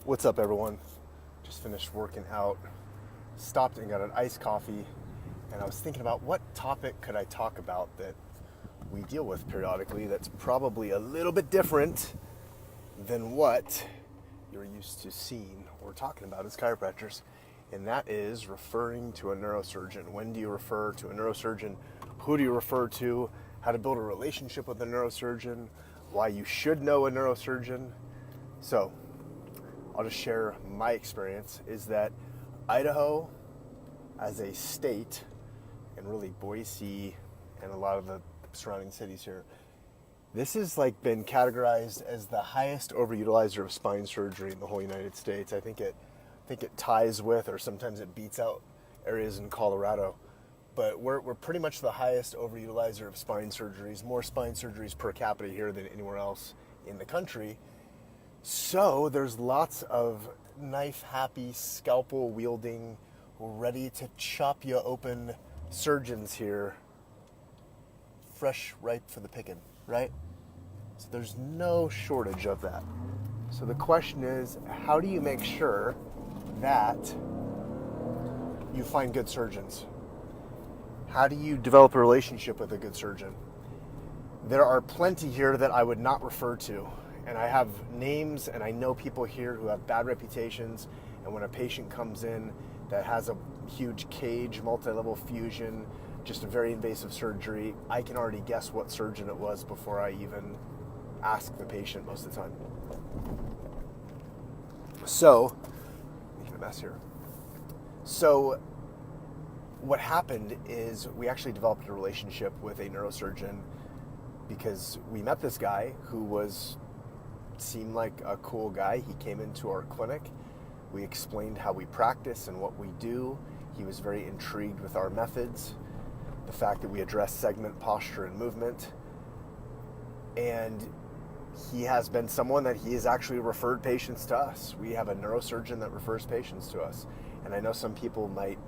What's up, everyone? Just finished working out, stopped and got an iced coffee, and I was thinking about what topic could I talk about that we deal with periodically that's probably a little bit different than what you're used to seeing or talking about as chiropractors, and that is referring to a neurosurgeon. When do you refer to a neurosurgeon? Who do you refer to? How to build a relationship with a neurosurgeon? Why you should know a neurosurgeon? So, I'll just share my experience is that Idaho as a state, and really Boise and a lot of the surrounding cities here, this has been categorized as the highest overutilizer of spine surgery in the whole United States. I think it ties with, or sometimes it beats out areas in Colorado. But we're pretty much the highest overutilizer of spine surgeries, more spine surgeries per capita here than anywhere else in the country. So there's lots of knife-happy, scalpel-wielding, ready to chop you open surgeons here, fresh, ripe for the picking, right? So there's no shortage of that. So the question is, how do you make sure that you find good surgeons? How do you develop a relationship with a good surgeon? There are plenty here that I would not refer to. And I have names, and I know people here who have bad reputations, and when a patient comes in that has a huge cage, multi-level fusion, just a very invasive surgery, I can already guess what surgeon it was before I even ask the patient most of the time. So, making a mess here. So, what happened is we actually developed a relationship with a neurosurgeon because we met this guy who seemed like a cool guy. He came into our clinic. We explained how we practice and what we do. He was very intrigued with our methods, the fact that we address segment, posture, and movement. And he has been someone that he has actually referred patients to us. We have a neurosurgeon that refers patients to us. And I know some people might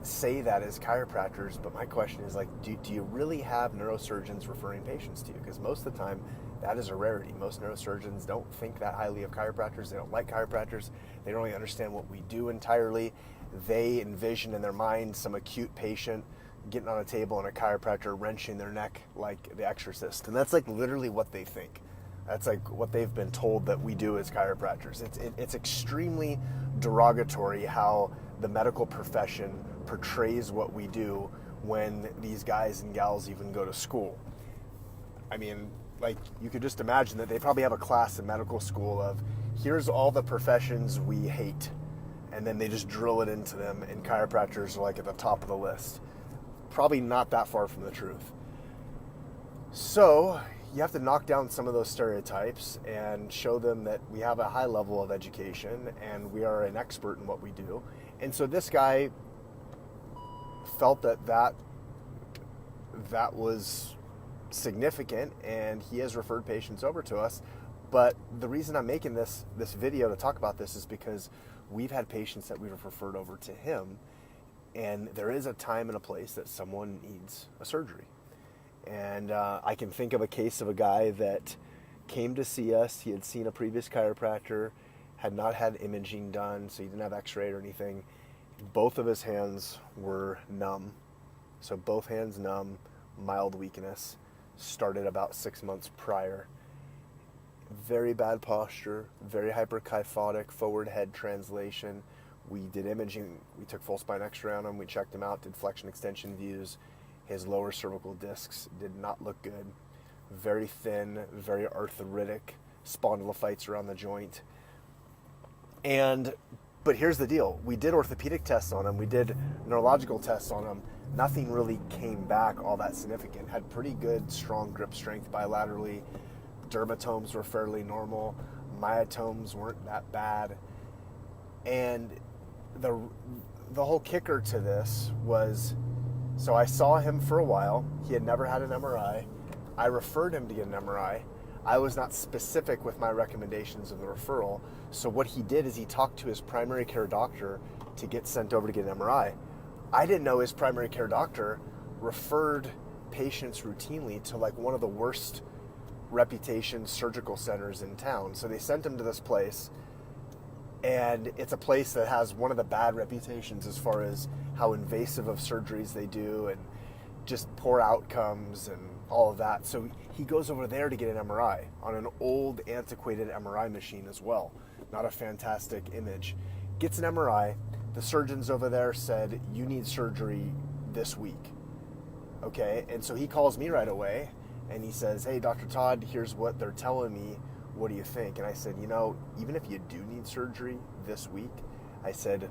say that as chiropractors, but my question is do you really have neurosurgeons referring patients to you? Because most of the time, that is a rarity. Most neurosurgeons don't think that highly of chiropractors. They don't like chiropractors. They don't really understand what we do entirely. They envision in their mind some acute patient getting on a table and a chiropractor wrenching their neck like The Exorcist. And that's literally what they think. That's what they've been told that we do as chiropractors. It's extremely derogatory how the medical profession portrays what we do when these guys and gals even go to school. I mean, you could just imagine that they probably have a class in medical school of, here's all the professions we hate. And then they just drill it into them, and chiropractors are at the top of the list. Probably not that far from the truth. So, you have to knock down some of those stereotypes and show them that we have a high level of education and we are an expert in what we do. And so this guy felt that was significant, and he has referred patients over to us. But the reason I'm making this video to talk about this is because we've had patients that we've referred over to him, and there is a time and a place that someone needs a surgery. And I can think of a case of a guy that came to see us. He had seen a previous chiropractor, had not had imaging done, so he didn't have x-ray or anything. Both of his hands were numb. So both hands numb, mild weakness. Started about 6 months prior. Very bad posture, very hyperkyphotic, forward head translation. We did imaging, we took full spine x-ray on him, we checked him out, did flexion extension views. His lower cervical discs did not look good. Very thin, very arthritic, spondylophytes around the joint. But here's the deal. We did orthopedic tests on him. We did neurological tests on him. Nothing really came back all that significant. Had pretty good, strong grip strength bilaterally. Dermatomes were fairly normal. Myotomes weren't that bad. And the whole kicker to this was, so I saw him for a while. He had never had an MRI. I referred him to get an MRI. I was not specific with my recommendations of the referral. So what he did is he talked to his primary care doctor to get sent over to get an MRI. I didn't know his primary care doctor referred patients routinely to one of the worst reputation surgical centers in town. So they sent him to this place. And it's a place that has one of the bad reputations as far as how invasive of surgeries they do and just poor outcomes and all of that. So he goes over there to get an MRI on an old, antiquated MRI machine as well. Not a fantastic image. Gets an MRI. The surgeons over there said, you need surgery this week. Okay, and so he calls me right away and he says, hey, Dr. Todd, here's what they're telling me. What do you think? And I said, even if you do need surgery this week, I said,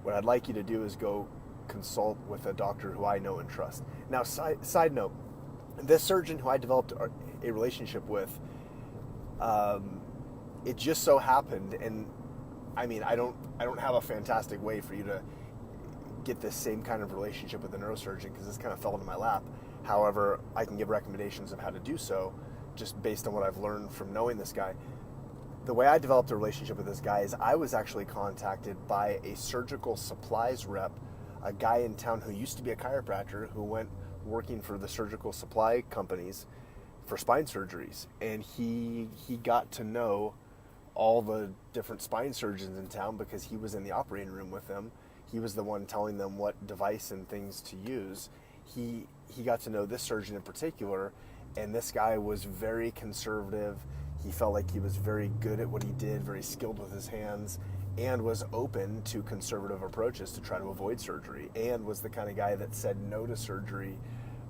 what I'd like you to do is go consult with a doctor who I know and trust. Now, side note, this surgeon who I developed a relationship with, it just so happened, and I mean, I don't have a fantastic way for you to get this same kind of relationship with a neurosurgeon because this kind of fell into my lap. However, I can give recommendations of how to do so just based on what I've learned from knowing this guy. The way I developed a relationship with this guy is I was actually contacted by a surgical supplies rep, a guy in town who used to be a chiropractor who went working for the surgical supply companies for spine surgeries. And he got to know all the different spine surgeons in town because he was in the operating room with them. He was the one telling them what device and things to use. He got to know this surgeon in particular, and this guy was very conservative. He felt like he was very good at what he did, very skilled with his hands, and was open to conservative approaches to try to avoid surgery, and was the kind of guy that said no to surgery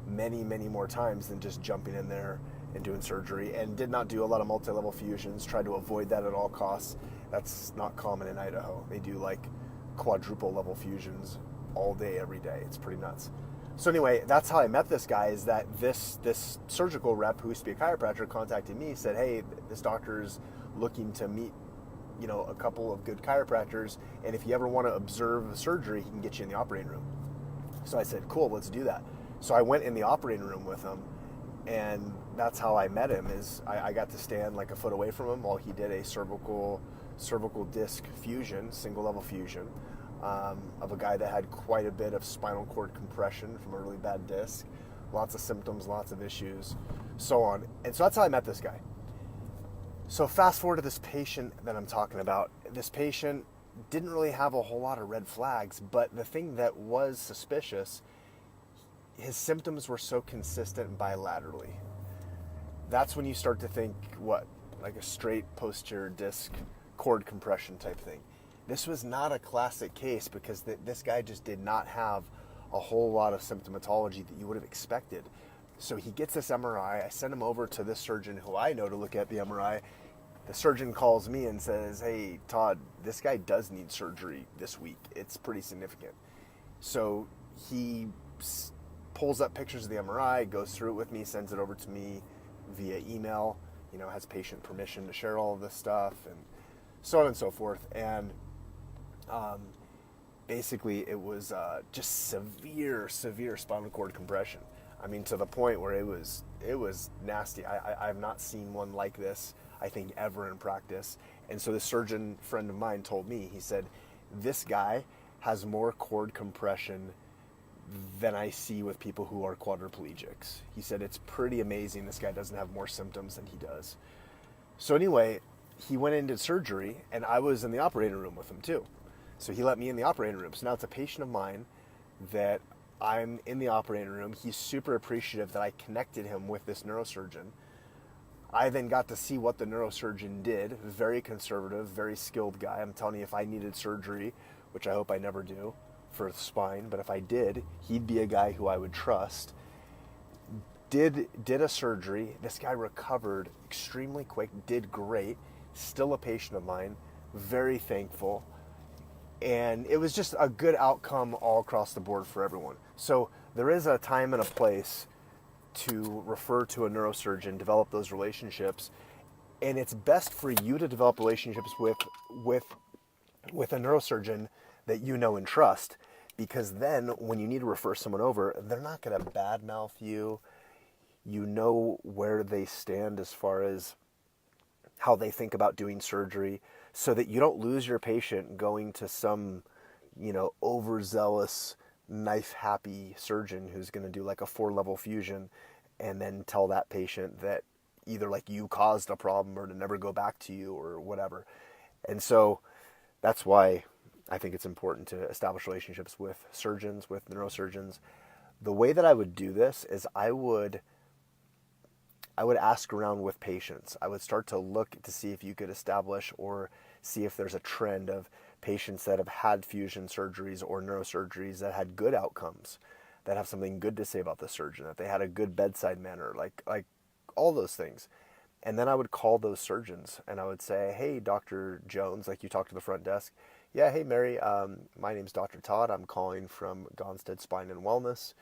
many, many more times than just jumping in there and doing surgery, and did not do a lot of multi-level fusions, tried to avoid that at all costs. That's not common in Idaho. They do like quadruple level fusions all day, every day. It's pretty nuts. So anyway, that's how I met this guy, is that this surgical rep who used to be a chiropractor contacted me, said, hey, this doctor's looking to meet, a couple of good chiropractors, and if you ever want to observe the surgery, he can get you in the operating room. So I said, cool, let's do that. So I went in the operating room with him, and that's how I met him, is I got to stand like a foot away from him while he did a cervical disc fusion, single level fusion, of a guy that had quite a bit of spinal cord compression from a really bad disc, lots of symptoms, lots of issues, so on. And so that's how I met this guy. So fast forward to this patient that I'm talking about. This patient didn't really have a whole lot of red flags, but the thing that was suspicious, his symptoms were so consistent bilaterally. That's when you start to think, like a straight posterior disc cord compression type thing. This was not a classic case because this guy just did not have a whole lot of symptomatology that you would have expected. So he gets this MRI. I send him over to this surgeon who I know to look at the MRI. The surgeon calls me and says, hey, Todd, this guy does need surgery this week. It's pretty significant. So he pulls up pictures of the MRI, goes through it with me, sends it over to me via email, has patient permission to share all of this stuff, and so on and so forth. And basically it was just severe spinal cord compression. I mean, to the point where it was nasty. I have not seen one like this, I think, ever in practice. And so the surgeon friend of mine told me, he said, this guy has more cord compression than I see with people who are quadriplegics. He said, it's pretty amazing this guy doesn't have more symptoms than he does. So anyway, he went into surgery, and I was in the operating room with him too. So he let me in the operating room. So now it's a patient of mine that I'm in the operating room. He's super appreciative that I connected him with this neurosurgeon. I then got to see what the neurosurgeon did. Very conservative, very skilled guy. I'm telling you, if I needed surgery, which I hope I never do for the spine, but if I did, he'd be a guy who I would trust. Did a surgery. This guy recovered extremely quick, did great. Still a patient of mine. Very thankful. And it was just a good outcome all across the board for everyone. So there is a time and a place to refer to a neurosurgeon, develop those relationships, and it's best for you to develop relationships with a neurosurgeon that you know and trust, because then when you need to refer someone over, they're not going to badmouth you. You know where they stand as far as how they think about doing surgery, so that you don't lose your patient going to some, overzealous, knife-happy surgeon who's going to do like a 4-level fusion and then tell that patient that either like you caused a problem or to never go back to you or whatever. And so that's why I think it's important to establish relationships with surgeons, with neurosurgeons. The way that I would do this is I would ask around with patients. I would start to look to see if you could establish or see if there's a trend of patients that have had fusion surgeries or neurosurgeries that had good outcomes, that have something good to say about the surgeon, that they had a good bedside manner, like all those things. And then I would call those surgeons and I would say, hey, Dr. Jones, like you talked to the front desk. Yeah, hey, Mary, my name's Dr. Todd. I'm calling from Gonstead Spine and Wellness.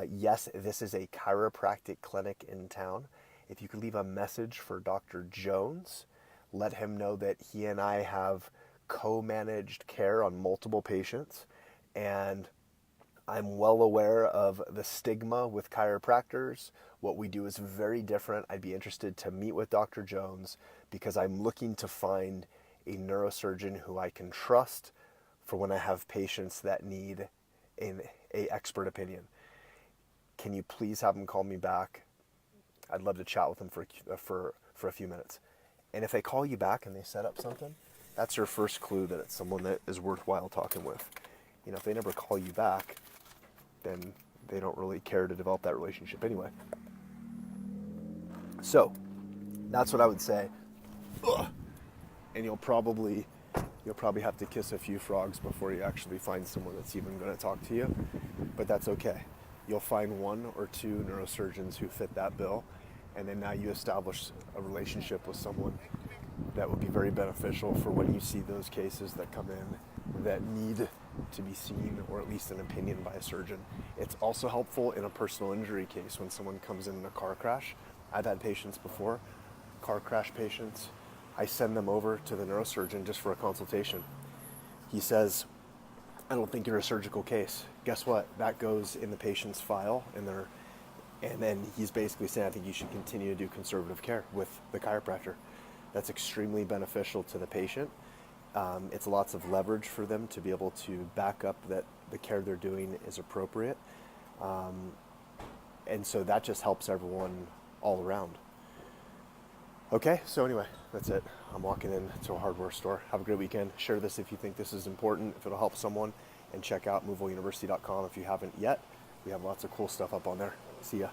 Yes, this is a chiropractic clinic in town. If you could leave a message for Dr. Jones, let him know that he and I have co-managed care on multiple patients, and I'm well aware of the stigma with chiropractors. What we do is very different. I'd be interested to meet with Dr. Jones because I'm looking to find a neurosurgeon who I can trust for when I have patients that need an expert opinion. Can you please have him call me back? I'd love to chat with him for a few minutes. And if they call you back and they set up something, that's your first clue that it's someone that is worthwhile talking with. You know, if they never call you back, then they don't really care to develop that relationship anyway. So that's what I would say. Ugh. And you'll probably have to kiss a few frogs before you actually find someone that's even going to talk to you. But that's okay. You'll find one or two neurosurgeons who fit that bill, and then now you establish a relationship with someone that would be very beneficial for when you see those cases that come in that need to be seen, or at least an opinion by a surgeon. It's also helpful in a personal injury case when someone comes in a car crash. I've had patients before, car crash patients. I send them over to the neurosurgeon just for a consultation. He says, I don't think you're a surgical case. Guess what? That goes in the patient's file, and then he's basically saying, I think you should continue to do conservative care with the chiropractor. That's extremely beneficial to the patient. It's lots of leverage for them to be able to back up that the care they're doing is appropriate. And so that just helps everyone all around. Okay, so anyway, that's it. I'm walking into a hardware store. Have a great weekend. Share this if you think this is important, if it'll help someone, and check out moveableuniversity.com if you haven't yet. We have lots of cool stuff up on there. See ya.